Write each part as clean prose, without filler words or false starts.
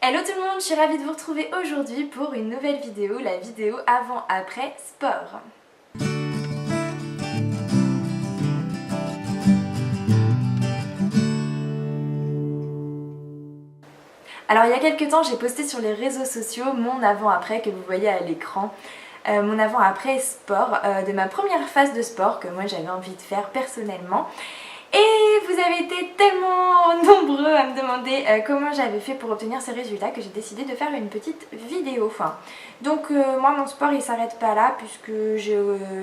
Hello tout le monde, je suis ravie de vous retrouver aujourd'hui pour une nouvelle vidéo, la vidéo avant-après sport. Alors il y a quelques temps j'ai posté sur les réseaux sociaux mon avant-après que vous voyez à l'écran. Mon avant-après sport, de ma première phase de sport que moi j'avais envie de faire personnellement. Et vous avez été tellement nombreux à me demander comment j'avais fait pour obtenir ces résultats que j'ai décidé de faire une petite vidéo. Donc moi mon sport il s'arrête pas là puisque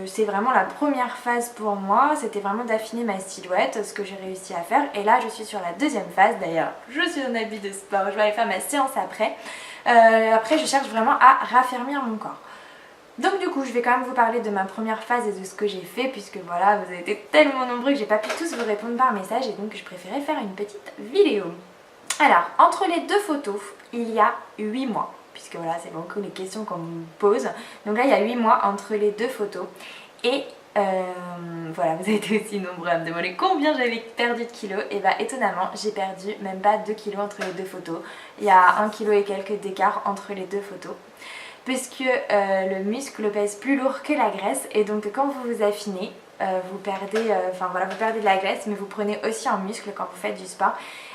c'est vraiment la première phase pour moi, c'était vraiment d'affiner ma silhouette, ce que j'ai réussi à faire. Et là je suis sur la deuxième phase, d'ailleurs je suis en habit de sport, je vais aller faire ma séance après. Après je cherche vraiment à raffermir mon corps. Donc du coup je vais quand même vous parler de ma première phase et de ce que j'ai fait puisque voilà vous avez été tellement nombreux que j'ai pas pu tous vous répondre par message et donc je préférais faire une petite vidéo. Alors entre les deux photos il y a 8 mois puisque voilà c'est beaucoup les questions qu'on me pose. Donc là il y a 8 mois entre les deux photos et voilà vous avez été aussi nombreux à me demander combien j'avais perdu de kilos. Et bah étonnamment j'ai perdu même pas 2 kilos entre les deux photos. Il y a 1 kg et quelques d'écart entre les deux photos puisque le muscle pèse plus lourd que la graisse et donc quand vous vous affinez vous perdez de la graisse mais vous prenez aussi en muscle quand vous faites du sport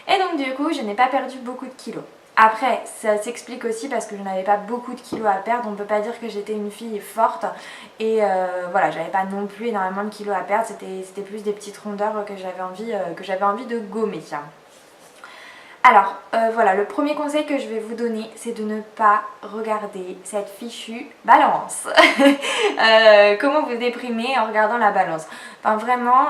et donc du coup je n'ai pas perdu beaucoup de kilos. Après ça s'explique aussi parce que je n'avais pas beaucoup de kilos à perdre, on ne peut pas dire que j'étais une fille forte et voilà j'avais pas non plus énormément de kilos à perdre, c'était plus des petites rondeurs que j'avais envie de gommer. Alors voilà, le premier conseil que je vais vous donner c'est de ne pas regarder cette fichue balance. Comment vous déprimer en regardant la balance. Enfin vraiment,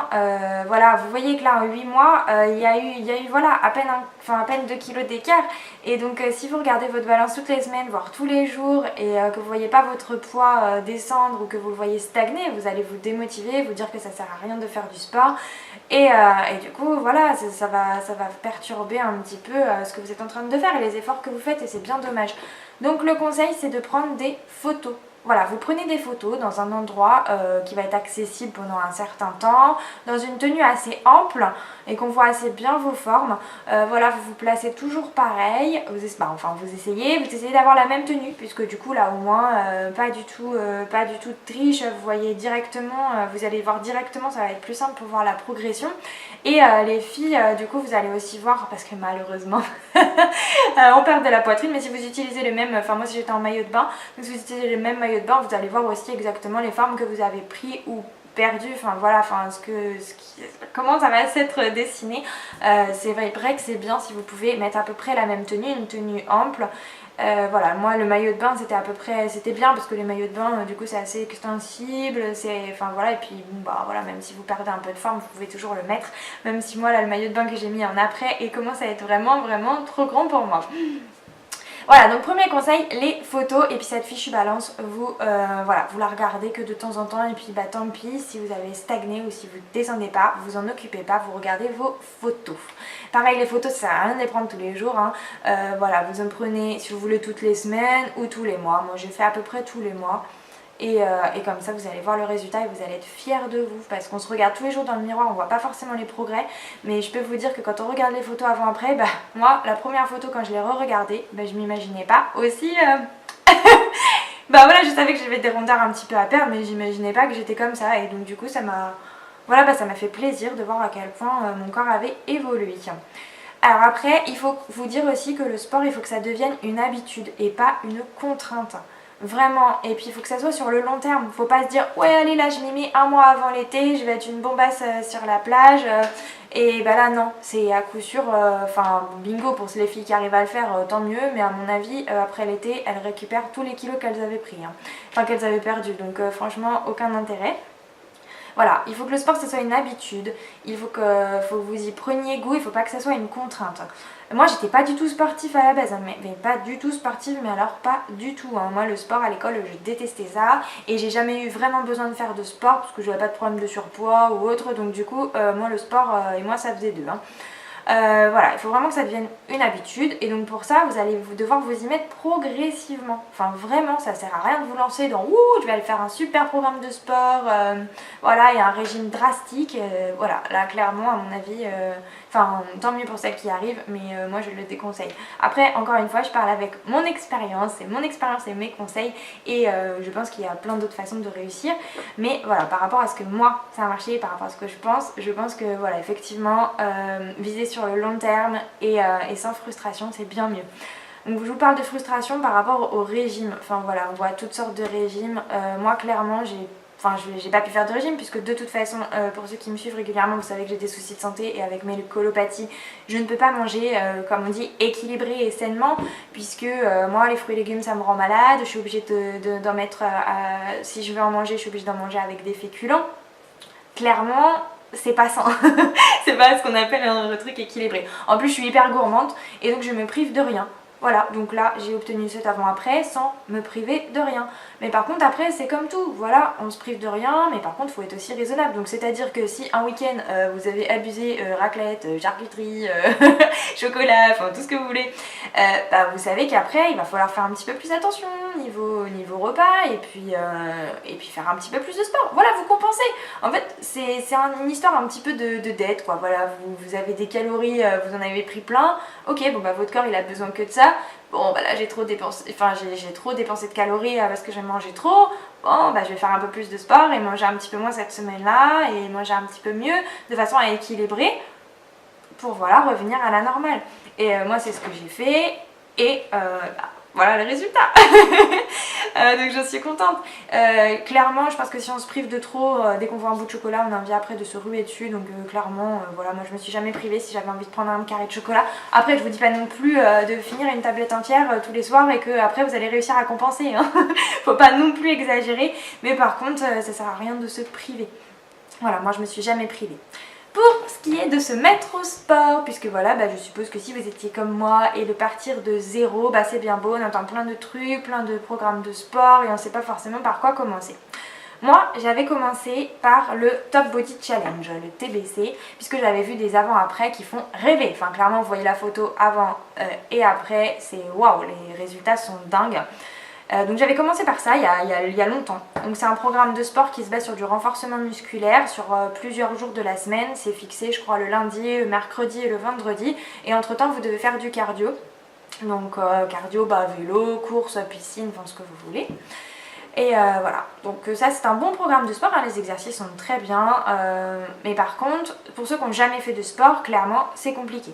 voilà, vous voyez que là en 8 mois, il y a eu voilà, à peine 2 kilos d'écart. Et donc si vous regardez votre balance toutes les semaines, voire tous les jours, et que vous ne voyez pas votre poids descendre ou que vous le voyez stagner, vous allez vous démotiver, vous dire que ça sert à rien de faire du sport. Et du coup voilà, ça va perturber un petit peu ce que vous êtes en train de faire et les efforts que vous faites et c'est bien dommage. Donc le conseil c'est de prendre des photos. Voilà, vous prenez des photos dans un endroit qui va être accessible pendant un certain temps, dans une tenue assez ample et qu'on voit assez bien vos formes. Voilà, vous vous placez toujours pareil, vous essayez d'avoir la même tenue puisque du coup là au moins pas du tout de triche, vous voyez directement, vous allez voir directement, ça va être plus simple pour voir la progression. Et les filles, du coup vous allez aussi voir, parce que malheureusement on perd de la poitrine, mais si vous utilisez le même, enfin moi si j'étais en maillot de bain, donc si vous utilisez le même maillot de bain, vous allez voir aussi exactement les formes que vous avez pris ou perdu, comment ça va s'être dessiné. C'est vrai que c'est bien si vous pouvez mettre à peu près la même tenue, une tenue ample. Voilà, moi le maillot de bain c'était bien parce que les maillots de bain du coup c'est assez extensible, et puis bon bah voilà, même si vous perdez un peu de forme vous pouvez toujours le mettre, même si moi là le maillot de bain que j'ai mis en après et commence à être vraiment trop grand pour moi. Voilà, donc premier conseil, les photos. Et puis cette fichue balance, vous la regardez que de temps en temps. Et puis bah tant pis si vous avez stagné ou si vous descendez pas, vous en occupez pas, vous regardez vos photos. Pareil, les photos ça sert à rien de les prendre tous les jours hein. Voilà, vous en prenez si vous voulez toutes les semaines ou tous les mois. Moi j'ai fait à peu près tous les mois. Et comme ça vous allez voir le résultat et vous allez être fiers de vous parce qu'on se regarde tous les jours dans le miroir, on voit pas forcément les progrès, mais je peux vous dire que quand on regarde les photos avant après, bah moi la première photo quand je l'ai re-regardée, bah je m'imaginais pas aussi bah voilà, je savais que j'avais des rondeurs un petit peu à perdre mais j'imaginais pas que j'étais comme ça et donc du coup ça m'a fait plaisir de voir à quel point mon corps avait évolué. Alors après il faut vous dire aussi que le sport il faut que ça devienne une habitude et pas une contrainte. Vraiment, et puis il faut que ça soit sur le long terme. Faut pas se dire ouais allez là je m'y mets un mois avant l'été, je vais être une bombasse sur la plage et bah là non, c'est à coup sûr, bingo pour les filles qui arrivent à le faire, tant mieux, mais à mon avis après l'été elles récupèrent tous les kilos qu'elles avaient pris, hein. Enfin qu'elles avaient perdu, donc franchement aucun intérêt. Voilà, il faut que le sport ce soit une habitude, il faut que vous y preniez goût, il ne faut pas que ça soit une contrainte. Moi j'étais pas du tout sportif à la base, hein, mais pas du tout sportive, mais alors pas du tout. Hein. Moi le sport à l'école je détestais ça et j'ai jamais eu vraiment besoin de faire de sport parce que je n'avais pas de problème de surpoids ou autre, donc du coup moi le sport et moi ça faisait deux. Hein. Voilà, il faut vraiment que ça devienne une habitude et donc pour ça vous allez devoir vous y mettre progressivement. Enfin vraiment ça sert à rien de vous lancer dans ouh je vais aller faire un super programme de sport, voilà il y a un régime drastique, voilà là clairement à mon avis, Enfin, tant mieux pour celles qui arrivent, mais moi je le déconseille. Après, encore une fois, je parle avec mon expérience, c'est mon expérience et mes conseils, et je pense qu'il y a plein d'autres façons de réussir. Mais voilà, par rapport à ce que moi ça a marché, par rapport à ce que je pense que voilà, effectivement, viser sur le long terme et sans frustration, c'est bien mieux. Donc je vous parle de frustration par rapport au régime. Enfin voilà, on voit toutes sortes de régimes. Moi clairement, j'ai pas pu faire de régime puisque de toute façon, pour ceux qui me suivent régulièrement, vous savez que j'ai des soucis de santé et avec mes colopathies, je ne peux pas manger, comme on dit, équilibré et sainement puisque moi, les fruits et légumes, ça me rend malade. Je suis obligée d'en mettre, si je veux en manger, je suis obligée d'en manger avec des féculents. Clairement, c'est pas sain. C'est pas ce qu'on appelle un truc équilibré. En plus, je suis hyper gourmande et donc je me prive de rien. Voilà, donc là j'ai obtenu cet avant-après sans me priver de rien. Mais par contre après c'est comme tout, voilà, on se prive de rien, mais par contre il faut être aussi raisonnable. Donc c'est-à-dire que si un week-end vous avez abusé raclette, charcuterie, chocolat, enfin tout ce que vous voulez, bah, vous savez qu'après il va falloir faire un petit peu plus attention niveau repas et puis faire un petit peu plus de sport. Voilà, vous compensez. En fait c'est une histoire un petit peu de dette quoi. Voilà, vous avez des calories, vous en avez pris plein, ok, bon bah votre corps il a besoin que de ça. Bon bah là j'ai trop dépensé de calories parce que j'ai mangé trop. Bon bah je vais faire un peu plus de sport et manger un petit peu moins cette semaine là et manger un petit peu mieux de façon à équilibrer pour voilà revenir à la normale. Et moi c'est ce que j'ai fait et voilà le résultat. Donc j'en suis contente. Clairement je pense que si on se prive de trop, dès qu'on voit un bout de chocolat on a envie après de se ruer dessus. Donc clairement voilà, moi je me suis jamais privée si j'avais envie de prendre un carré de chocolat. Après je vous dis pas non plus de finir une tablette entière tous les soirs et que après vous allez réussir à compenser hein. Faut pas non plus exagérer. Mais par contre ça sert à rien de se priver. Voilà, moi je me suis jamais privée. Pour ce qui est de se mettre au sport, puisque voilà, bah, je suppose que si vous étiez comme moi et de partir de zéro, bah, c'est bien beau, on entend plein de trucs, plein de programmes de sport et on ne sait pas forcément par quoi commencer. Moi, j'avais commencé par le Top Body Challenge, le TBC, puisque j'avais vu des avant-après qui font rêver. Enfin, clairement, vous voyez la photo avant et après, c'est waouh, les résultats sont dingues. Donc j'avais commencé par ça il y a longtemps. Donc c'est un programme de sport qui se base sur du renforcement musculaire sur plusieurs jours de la semaine. C'est fixé je crois le lundi, le mercredi et le vendredi. Et entre temps vous devez faire du cardio. Donc cardio, bah, vélo, course, piscine, enfin ce que vous voulez. Et voilà, donc ça c'est un bon programme de sport, hein, les exercices sont très bien. Mais par contre, pour ceux qui n'ont jamais fait de sport, clairement c'est compliqué.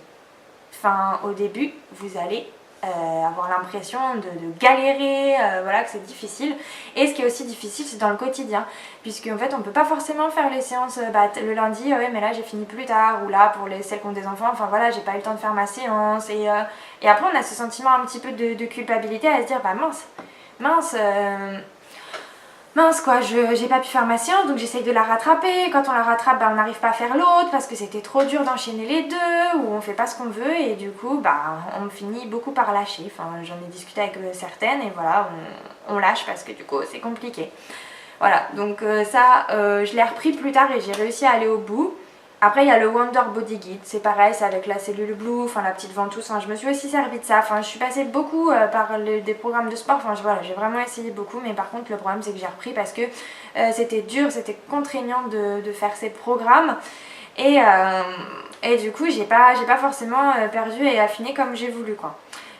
Enfin au début vous allez avoir l'impression de galérer, voilà, que c'est difficile. Et ce qui est aussi difficile c'est dans le quotidien, puisque en fait on peut pas forcément faire les séances le lundi, ouais mais là j'ai fini plus tard, ou là pour celles qui ont des enfants, enfin voilà, j'ai pas eu le temps de faire ma séance, et après on a ce sentiment un petit peu de culpabilité à se dire bah mince quoi, j'ai pas pu faire ma séance donc j'essaye de la rattraper. Quand on la rattrape, bah, on n'arrive pas à faire l'autre parce que c'était trop dur d'enchaîner les deux, ou on fait pas ce qu'on veut et du coup bah, on finit beaucoup par lâcher. Enfin, j'en ai discuté avec certaines et voilà, on lâche parce que du coup c'est compliqué. Voilà, donc je l'ai repris plus tard et j'ai réussi à aller au bout. Après il y a le Wonder Body Guide, c'est pareil, c'est avec la cellule Blue, enfin la petite ventouse, enfin, je me suis aussi servi de ça, enfin je suis passée beaucoup par des programmes de sport, enfin voilà, j'ai vraiment essayé beaucoup, mais par contre le problème c'est que j'ai repris parce que c'était dur, c'était contraignant de faire ces programmes et du coup j'ai pas forcément perdu et affiné comme j'ai voulu quoi.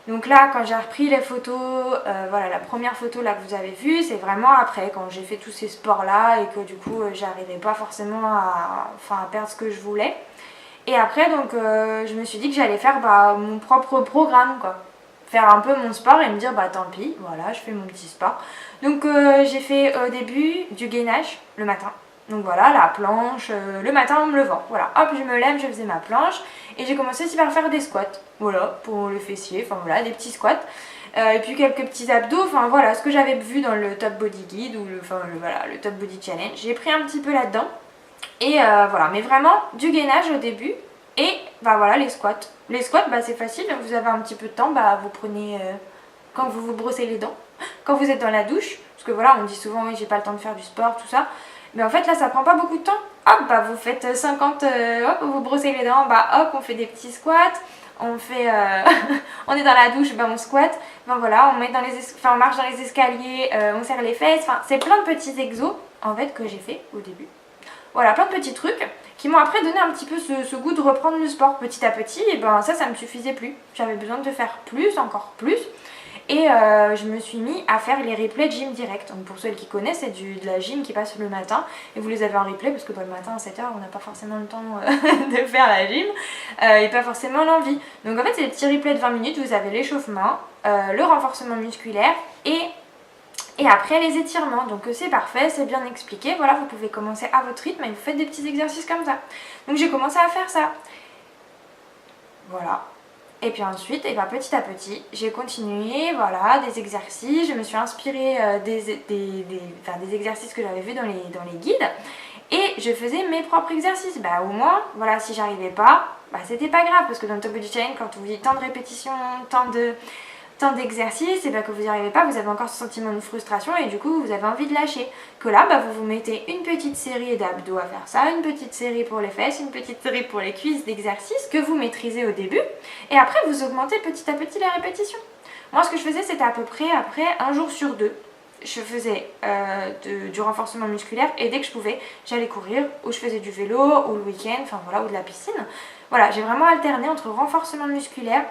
Donc là quand j'ai repris les photos, voilà la première photo là que vous avez vue c'est vraiment après quand j'ai fait tous ces sports là et que du coup j'arrivais pas forcément à perdre ce que je voulais. Et après donc je me suis dit que j'allais faire mon propre programme quoi. Faire un peu mon sport et me dire bah tant pis, voilà je fais mon petit sport. Donc j'ai fait au début du gainage le matin. Donc voilà, la planche, le matin en me levant, voilà, hop je me lève, je faisais ma planche et j'ai commencé aussi par faire des squats, voilà, pour le fessier, enfin voilà, des petits squats et puis quelques petits abdos, enfin voilà, ce que j'avais vu dans le Top Body Guide ou le Top Body Challenge, j'ai pris un petit peu là-dedans et voilà, mais vraiment du gainage au début et bah voilà les squats bah c'est facile, vous avez un petit peu de temps, bah vous prenez quand vous vous brossez les dents, quand vous êtes dans la douche, parce que voilà on dit souvent oui j'ai pas le temps de faire du sport, tout ça. Mais en fait là ça prend pas beaucoup de temps. Hop bah vous faites 50, hop vous brossez les dents, bah hop on fait des petits squats, on fait on est dans la douche, bah on squatte, ben voilà, on marche dans les escaliers, on serre les fesses, enfin c'est plein de petits exos en fait que j'ai fait au début. Voilà, plein de petits trucs qui m'ont après donné un petit peu ce goût de reprendre le sport petit à petit. Et ben ça me suffisait plus, j'avais besoin de faire plus, encore plus. Et je me suis mis à faire les replays de gym direct. Donc pour ceux qui connaissent, c'est de la gym qui passe le matin et vous les avez en replay parce que le matin à 7h on n'a pas forcément le temps de faire la gym et pas forcément l'envie. Donc en fait c'est des petits replays de 20 minutes, vous avez l'échauffement, le renforcement musculaire et après les étirements. Donc c'est parfait, c'est bien expliqué. Voilà, vous pouvez commencer à votre rythme et vous faites des petits exercices comme ça. Donc j'ai commencé à faire ça. Voilà. Et puis ensuite, et ben petit à petit, j'ai continué, voilà, des exercices. Je me suis inspirée des exercices que j'avais vus dans les guides. Et je faisais mes propres exercices. Bah au moins, voilà, si j'arrivais pas, bah c'était pas grave. Parce que dans le Top Body Challenge, quand on vous dit tant de répétitions, tant d'exercices, et bien que vous n'y arrivez pas, vous avez encore ce sentiment de frustration et du coup vous avez envie de lâcher. Que là, bah, vous vous mettez une petite série d'abdos à faire ça, une petite série pour les fesses, une petite série pour les cuisses d'exercices que vous maîtrisez au début et après vous augmentez petit à petit les répétitions. Moi ce que je faisais c'était à peu près après un jour sur deux. Je faisais du renforcement musculaire et dès que je pouvais, j'allais courir ou je faisais du vélo ou le week-end, enfin voilà, ou de la piscine. Voilà, j'ai vraiment alterné entre renforcement musculaire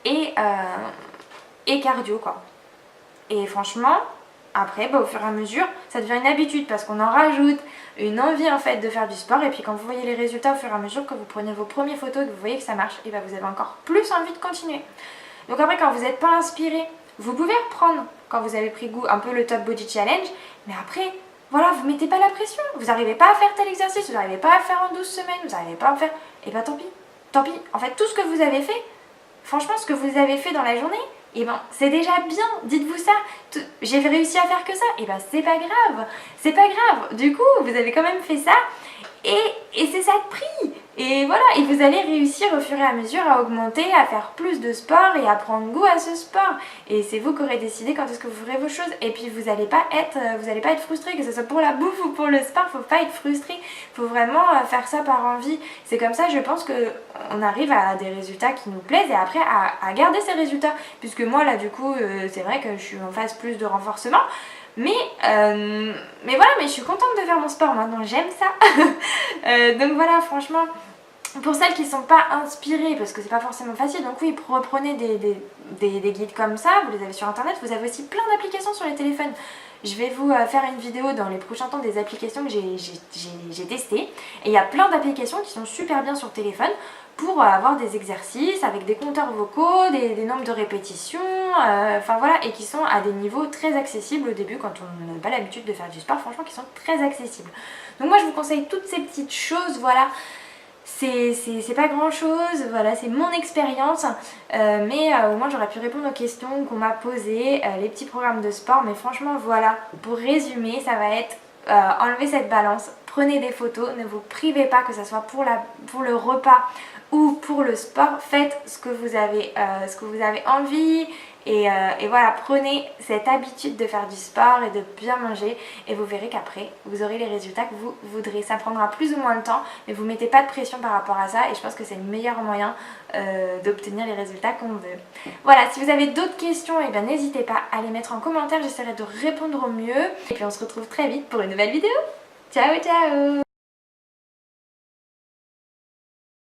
et cardio quoi. Et franchement après bah, au fur et à mesure ça devient une habitude parce qu'on en rajoute une envie en fait de faire du sport et puis quand vous voyez les résultats au fur et à mesure que vous prenez vos premières photos et que vous voyez que ça marche et bah, vous avez encore plus envie de continuer. Donc après quand vous n'êtes pas inspiré vous pouvez reprendre quand vous avez pris goût un peu le Top Body Challenge mais après voilà vous mettez pas la pression, vous n'arrivez pas à faire tel exercice, vous n'arrivez pas à faire en 12 semaines, vous n'arrivez pas à en faire et bah tant pis en fait tout ce que vous avez fait franchement ce que vous avez fait dans la journée et ben c'est déjà bien, dites-vous ça, j'ai réussi à faire que ça, et ben c'est pas grave, du coup vous avez quand même fait ça et c'est ça de prix. Et voilà, et vous allez réussir au fur et à mesure à augmenter, à faire plus de sport et à prendre goût à ce sport. Et c'est vous qui aurez décidé quand est-ce que vous ferez vos choses. Et puis vous n'allez pas être frustré, que ce soit pour la bouffe ou pour le sport, faut pas être frustré. Faut vraiment faire ça par envie. C'est comme ça, je pense qu'on arrive à des résultats qui nous plaisent et après à garder ces résultats. Puisque moi là du coup, c'est vrai que je suis en phase plus de renforcement. Mais voilà, mais je suis contente de faire mon sport maintenant, j'aime ça. Donc voilà, franchement, pour celles qui ne sont pas inspirées, parce que c'est pas forcément facile, donc oui, reprenez des guides comme ça, vous les avez sur internet, vous avez aussi plein d'applications sur les téléphones. Je vais vous faire une vidéo dans les prochains temps des applications que j'ai testées. Et il y a plein d'applications qui sont super bien sur téléphone pour avoir des exercices avec des compteurs vocaux, des nombres de répétitions, enfin voilà, et qui sont à des niveaux très accessibles au début quand on n'a pas l'habitude de faire du sport, franchement qui sont très accessibles. Donc moi je vous conseille toutes ces petites choses, voilà. C'est pas grand chose, voilà, c'est mon expérience, mais au moins j'aurais pu répondre aux questions qu'on m'a posées, les petits programmes de sport, mais franchement voilà, pour résumer, ça va être enlever cette balance, prenez des photos, ne vous privez pas que ce soit pour le repas ou pour le sport, faites ce que vous avez envie. Et voilà, prenez cette habitude de faire du sport et de bien manger et vous verrez qu'après vous aurez les résultats que vous voudrez. Ça prendra plus ou moins de temps mais vous ne mettez pas de pression par rapport à ça et je pense que c'est le meilleur moyen d'obtenir les résultats qu'on veut. Voilà, si vous avez d'autres questions, eh bien n'hésitez pas à les mettre en commentaire, j'essaierai de répondre au mieux et puis on se retrouve très vite pour une nouvelle vidéo. Ciao ciao.